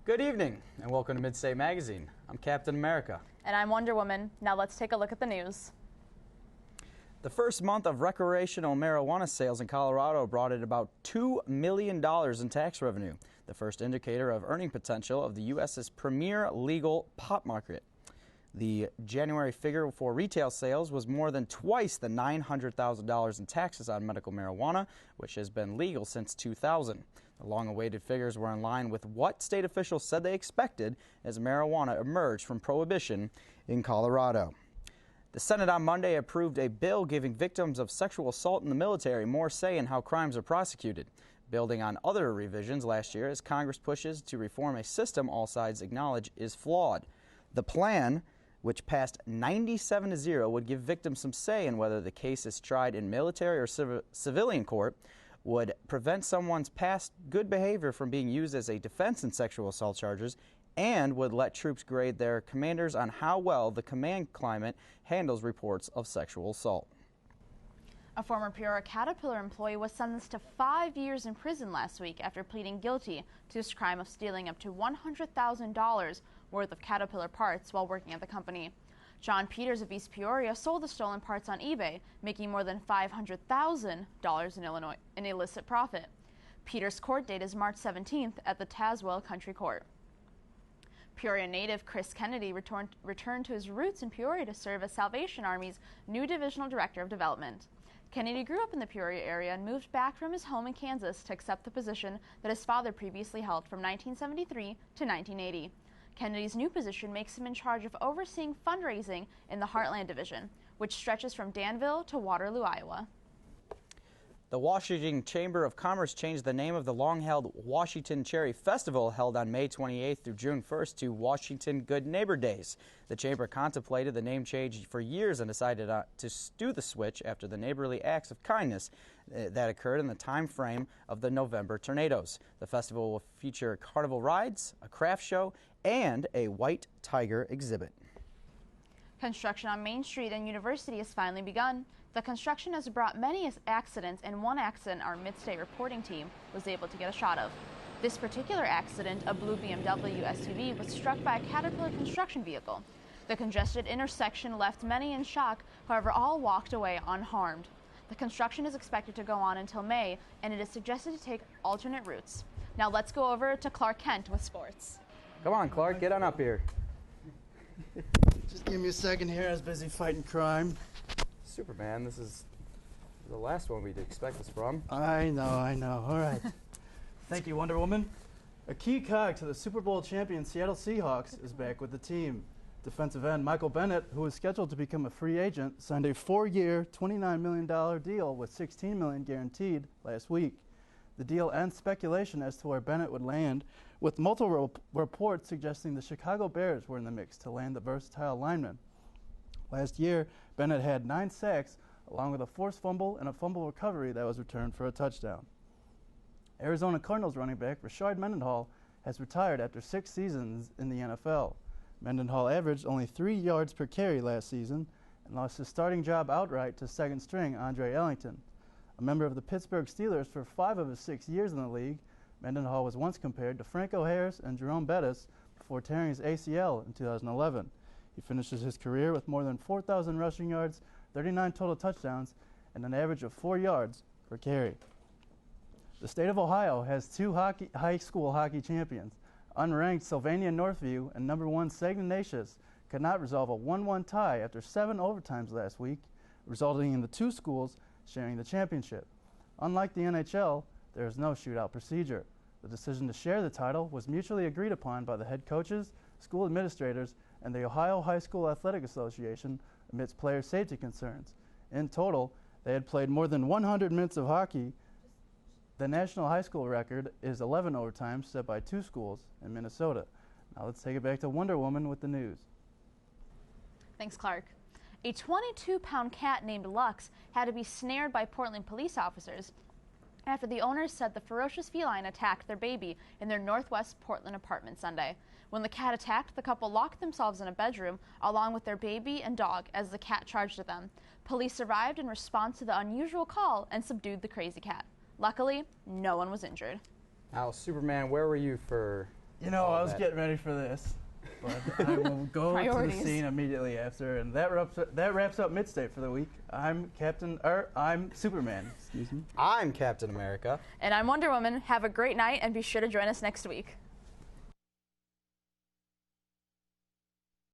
Good evening, and welcome to Midstate Magazine. I'm Captain America. And I'm Wonder Woman. Now let's take a look at the news. The first month of recreational marijuana sales in Colorado brought in about $2 million in tax revenue, the first indicator of earning potential of the U.S.'s premier legal pot market. The January figure for retail sales was more than twice the $900,000 in taxes on medical marijuana, which has been legal since 2000. The long-awaited figures were in line with what state officials said they expected as marijuana emerged from prohibition in Colorado. The Senate on Monday approved a bill giving victims of sexual assault in the military more say in how crimes are prosecuted, building on other revisions last year as Congress pushes to reform a system all sides acknowledge is flawed. The plan, which passed 97-0, would give victims some say in whether the case is tried in military or civilian court, would prevent someone's past good behavior from being used as a defense in sexual assault charges, and would let troops grade their commanders on how well the command climate handles reports of sexual assault. A former Peoria Caterpillar employee was sentenced to 5 years in prison last week after pleading guilty to his crime of stealing up to $100,000 worth of Caterpillar parts while working at the company. John Peters of East Peoria sold the stolen parts on eBay, making more than $500,000 in illicit profit. Peters' court date is March 17th at the Tazewell Country Court. Peoria native Chris Kennedy returned to his roots in Peoria to serve as Salvation Army's new Divisional Director of Development. Kennedy grew up in the Peoria area and moved back from his home in Kansas to accept the position that his father previously held from 1973 to 1980. Kennedy's new position makes him in charge of overseeing fundraising in the Heartland Division, which stretches from Danville to Waterloo, Iowa. The Washington Chamber of Commerce changed the name of the long-held Washington Cherry Festival held on May 28th through June 1st to Washington Good Neighbor Days. The Chamber contemplated the name change for years and decided to do the switch after the neighborly acts of kindness that occurred in the time frame of the November tornadoes. The festival will feature carnival rides, a craft show, and a white tiger exhibit. Construction on Main Street and University has finally begun. The construction has brought many accidents, and one accident our Midstate reporting team was able to get a shot of. This particular accident, a blue BMW SUV, was struck by a Caterpillar construction vehicle. The congested intersection left many in shock, however, all walked away unharmed. The construction is expected to go on until May, and it is suggested to take alternate routes. Now let's go over to Clark Kent with sports. Come on, Clark, get on up here. Just give me a second here. I was busy fighting crime. Superman, this is the last one we'd expect this from. I know. All right. Thank you, Wonder Woman. A key cog to the Super Bowl champion Seattle Seahawks is back with the team. Defensive end Michael Bennett, who is scheduled to become a free agent, signed a 4-year, $29 million deal with $16 million guaranteed last week. The deal ends speculation as to where Bennett would land, with multiple reports suggesting the Chicago Bears were in the mix to land the versatile lineman. Last year, Bennett had 9 sacks, along with a forced fumble and a fumble recovery that was returned for a touchdown. Arizona Cardinals running back Rashard Mendenhall has retired after 6 seasons in the NFL. Mendenhall averaged only 3 yards per carry last season and lost his starting job outright to second string Andre Ellington. A member of the Pittsburgh Steelers for 5 of his 6 years in the league, Mendenhall was once compared to Franco Harris and Jerome Bettis before tearing his ACL in 2011. He finishes his career with more than 4,000 rushing yards, 39 total touchdowns, and an average of 4 yards per carry. The state of Ohio has 2 high school hockey champions. Unranked Sylvania Northview and number 1 Saginaw Ignatius could not resolve a 1-1 tie after 7 overtimes last week, resulting in the 2 schools sharing the championship. Unlike the NHL, there is no shootout procedure. The decision to share the title was mutually agreed upon by the head coaches, school administrators, and the Ohio High School Athletic Association amidst player safety concerns. In total, they had played more than 100 minutes of hockey. The national high school record is 11 overtimes set by 2 schools in Minnesota. Now let's take it back to Wonder Woman with the news. Thanks, Clark. A 22-pound cat named Lux had to be snared by Portland police officers after the owners said the ferocious feline attacked their baby in their northwest Portland apartment Sunday. When the cat attacked, the couple locked themselves in a bedroom along with their baby and dog as the cat charged at them. Police arrived in response to the unusual call and subdued the crazy cat. Luckily, no one was injured. Now, Superman, where were you for You know, I was getting ready for this, but I will go to the scene immediately after, and that wraps up Midstate for the week. I'm Superman. Excuse me. I'm Captain America. And I'm Wonder Woman. Have a great night, and be sure to join us next week.